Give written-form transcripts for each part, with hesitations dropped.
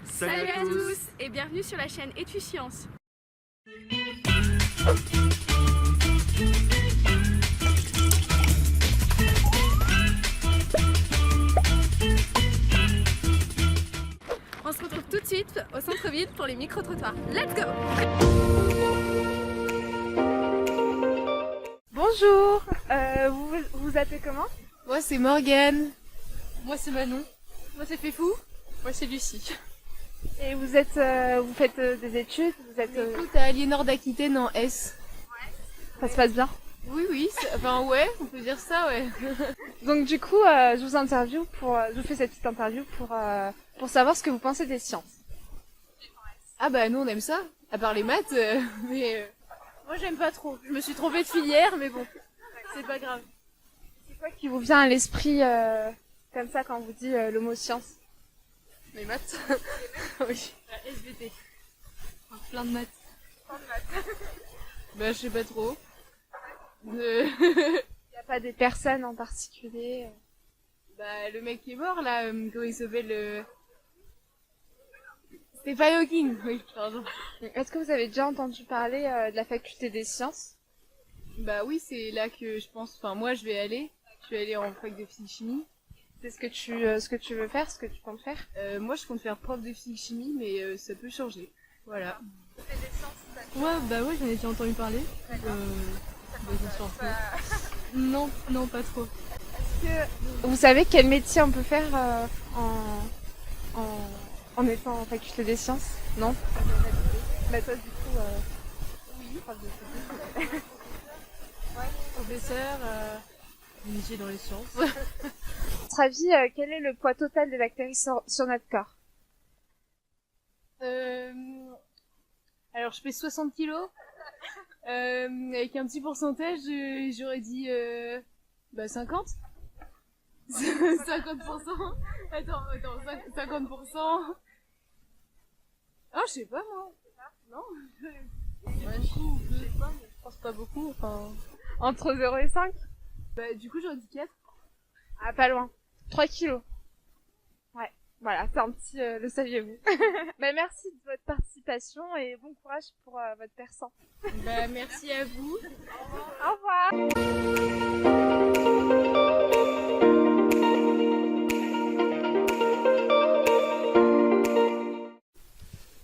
Salut à tous et bienvenue sur la chaîne Etu Science. On se retrouve tout de suite au centre-ville pour les micro-trottoirs. Let's go! Bonjour, vous appelez comment? Moi c'est Morgane. Moi c'est Manon. Moi c'est Fifou. Moi c'est Lucie. Et vous faites des études, vous êtes... Écoute, à Aliénor d'Aquitaine en S. Ça se passe bien? Oui, enfin ouais, on peut dire ça, ouais. Donc du coup, je vous fais cette petite interview pour savoir ce que vous pensez des sciences. Ah bah nous on aime ça, à part les maths, mais... Moi j'aime pas trop, je me suis trompée de filière, mais bon, c'est pas grave. C'est quoi qui vous vient à l'esprit comme ça quand on vous dit le mot science? Les maths. Oui. La SVT. Plein de maths. Bah je sais pas trop. Il n'y a pas des personnes en particulier Bah le mec qui est mort là, comment il s'appelle Stephen Hawking, oui, pardon. Est-ce que vous avez déjà entendu parler de la faculté des sciences? Bah oui, c'est là que je pense, enfin moi je vais aller en fac de physique-chimie. C'est ce que tu veux faire, ce que tu comptes faire? Moi je compte faire prof de physique-chimie, mais ça peut changer, voilà. Tu fais des sciences? Ouais, bah ouais, j'en ai déjà entendu parler. Non, pas trop. Vous savez quel métier on peut faire en étant en faculté des sciences? Non? Bah toi du coup, oui, prof de physique. Professeur, initié dans les sciences. À votre avis, quel est le poids total des bactéries sur notre corps? Alors je fais 60 kilos, avec un petit pourcentage, j'aurais dit 50. 50%. Attends, 50%. Ah, je sais pas moi. Non. Je pense pas beaucoup. Enfin, Entre 0 et 5? Bah du coup j'aurais dit 4. Ah, pas loin. 3 kilos. Ouais, voilà, c'est un petit... le saviez-vous. Bah, merci de votre participation et bon courage pour votre perçant. Bah merci à vous. Au revoir.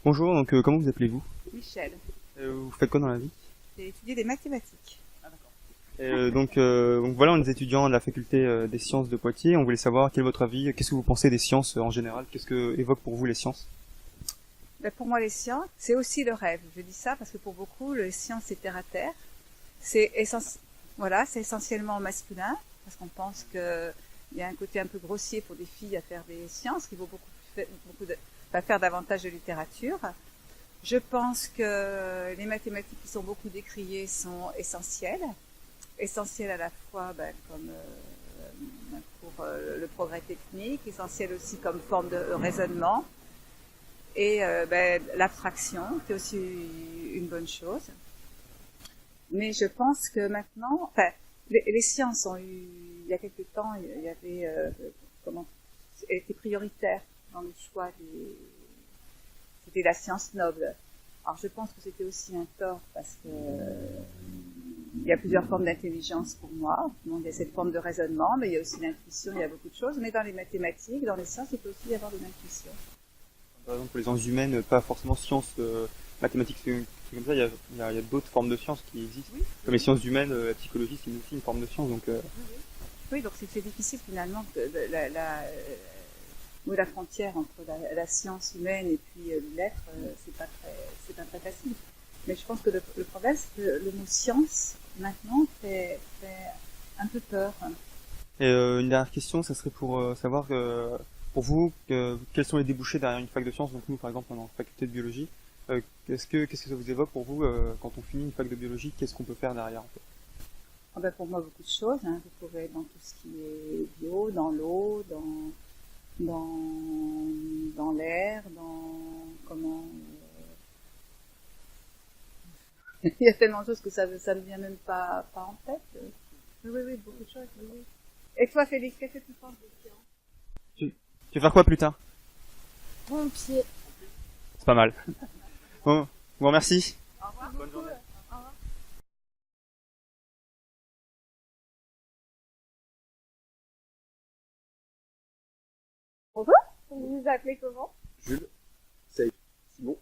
Bonjour, donc comment vous appelez-vous? Michel, Vous faites quoi dans la vie? j'ai étudié des mathématiques. donc voilà, on est étudiants de la faculté des sciences de Poitiers. On voulait savoir quel est votre avis, qu'est-ce que vous pensez des sciences en général? Qu'est-ce que évoquent pour vous les sciences? Ben, pour moi, les sciences, c'est aussi le rêve. Je dis ça parce que pour beaucoup, les sciences, c'est terre à terre. C'est c'est essentiellement masculin, parce qu'on pense qu'il y a un côté un peu grossier pour des filles à faire des sciences, qu'il faut faire davantage de littérature. Je pense que les mathématiques qui sont beaucoup décriées sont essentielles à la fois comme pour le progrès technique, essentielles aussi comme forme de raisonnement, et l'abstraction, qui est aussi une bonne chose. Mais je pense que maintenant, les sciences ont eu, il y a quelque temps, il y avait était prioritaire dans le choix c'était la science noble. Alors je pense que c'était aussi un tort parce que il y a plusieurs formes d'intelligence pour moi. Donc, il y a cette forme de raisonnement, mais il y a aussi l'intuition, il y a beaucoup de choses. Mais dans les mathématiques, dans les sciences, il peut aussi y avoir de l'intuition. Par exemple, pour les sciences humaines, pas forcément sciences mathématiques, c'est comme ça, il y a d'autres formes de sciences qui existent. Oui. Comme les sciences humaines, la psychologie, c'est aussi une forme de science. Donc, Oui, donc c'est difficile finalement la frontière entre la science humaine et puis l'être, c'est pas très facile. Mais je pense que le problème, c'est que le mot science, maintenant, fait un peu peur. Et une dernière question, ça serait pour savoir, pour vous, quels sont les débouchés derrière une fac de sciences? Donc nous, par exemple, on est en faculté de biologie. Qu'est-ce que ça vous évoque pour vous quand on finit une fac de biologie? Qu'est-ce qu'on peut faire derrière en fait? Pour moi, beaucoup de choses. Hein. Vous pouvez être dans tout ce qui est bio, dans l'eau, dans l'air, il y a tellement de choses que ça me vient même pas en tête. Oui, beaucoup de choses. Oui. Et toi, Félix, qu'est-ce que tu penses des sciences? Tu veux faire quoi plus tard? Pompier. C'est pas mal. Bon, bon merci. Bonne journée. Vous vous appelez comment? Jules, c'est Simon,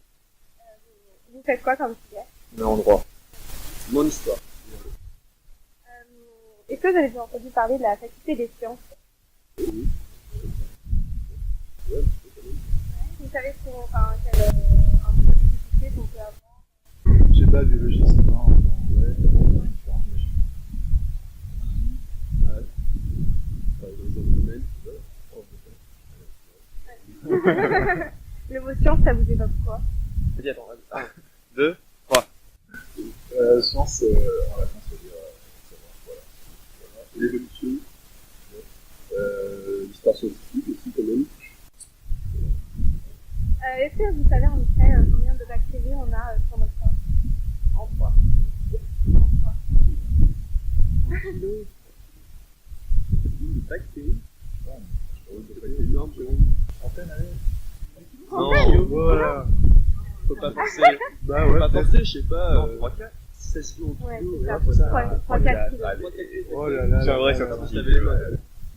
Vous faites quoi comme filière? mais en droit. Mon histoire. Est-ce que vous avez déjà entendu parler de la faculté des sciences? Oui. Ouais, Vous savez quel un peu de difficulté qu'on peut avoir? je sais pas, biologiste, non, ouais, différentes machines. Ouais. Par exemple, dans le domaine, Le mot science, ça vous évoque quoi? Vas-y, attends, 1, 2, science, en latin, ça veut dire savoir, voilà. L'évolution, l'histoire scientifique aussi, quand même. Est-ce que vous savez en effet combien de bactéries on a sur notre corps? En poids. Une bactérie. C'est énorme, antenne, allez. Non, voilà. Faut pas penser. Bah Faut ouais, pas peut-être. penser, je sais pas. 3-4. 16 kilos en Ouais, kilo. c'est ça. Ouais, 3-4 kilos. Oh là là. C'est un vrai, là ça là. t'a se laver les mains.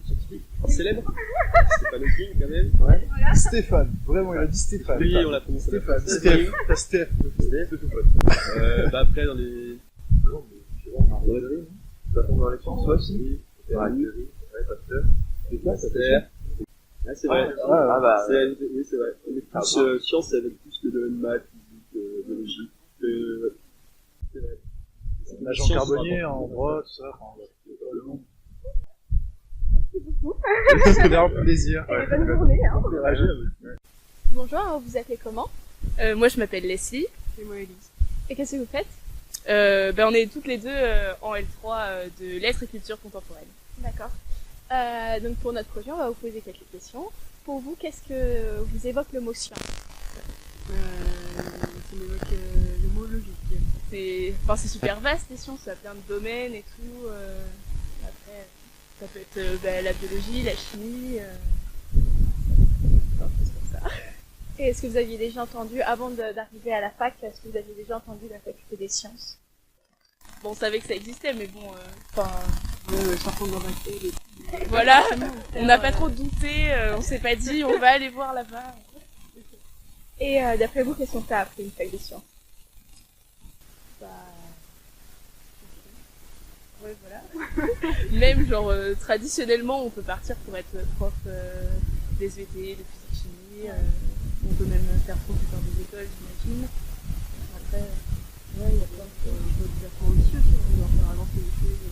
Scientifique. Célèbre. Stéphane Hawking, quand même. Ouais. Stéphane, vraiment, il a dit Stéphane. Oui, on l'a prononcé. Stéphane. Steph. Steph. Steph, tout pote. Bah après, dans les. Non, mais je sais pas, Marc-André, ça tombe dans les sciences aussi. Littérature, ouais, pasteur. Et toi, ça fait Ah, c'est vrai. Ah bah, Oui, c'est vrai. Mais plus science, c'est avec plus de domaine maths, physique, biologie. C'est vrai. l'agent Science, carbonier vraiment. en droit, tout ça. Enfin, le monde. C'était un plaisir. Et bonne journée, hein. Bonjour, alors vous appelez comment? Moi, je m'appelle Leslie. Et moi Elise. Et qu'est-ce que vous faites? On est toutes les deux en L3 de lettres et culture contemporaine. D'accord. Donc pour notre projet, on va vous poser quelques questions. Pour vous, qu'est-ce que vous évoque le mot science? Ça m'évoque le mot logique. C'est super vaste, les sciences, ça a plein de domaines et tout. Après, ça peut être la biologie, la chimie, plein de choses comme ça. Et est-ce que vous aviez déjà entendu, avant d'arriver à la fac, est-ce que vous aviez déjà entendu la faculté des sciences? Bon, on savait que ça existait, mais bon, enfin, sans fond dans ma tête. voilà, on n'a pas trop douté, on s'est pas dit, on va aller voir là-bas. Et d'après vous, qu'est-ce qu'on fait après une fac des sciences? Ouais, voilà. Même, genre, traditionnellement, on peut partir pour être prof d'SVT, de physique-chimie, on peut même faire prof dans des écoles, j'imagine. Après, ouais, il y a plein d'autres affaires aussi, on doit faire avancer les choses.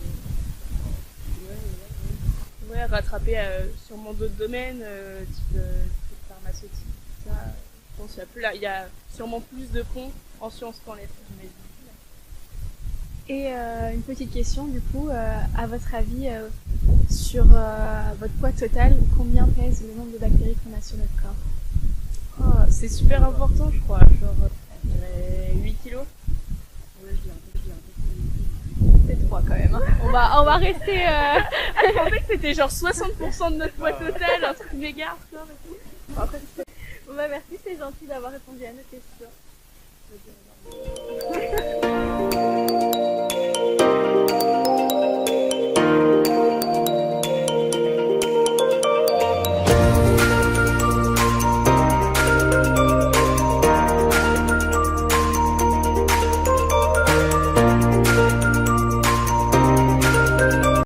Ouais, rattraper sûrement d'autres domaines, type pharmaceutique, tout ça. Je pense qu'il y a sûrement plus de ponts en sciences qu'en lettres, j'imagine. Et une petite question, du coup, à votre avis, sur votre poids total, combien pèse le nombre de bactéries qu'on a sur notre corps? Oh, c'est super important, je crois. Genre, je dirais 8 kilos. Ouais, je dis un peu. C'est 3 quand même. Hein. On va rester... Je pensais que c'était genre 60% de notre poids total, un truc méga hardcore et tout. Bon bah merci, c'est gentil d'avoir répondu à nos questions.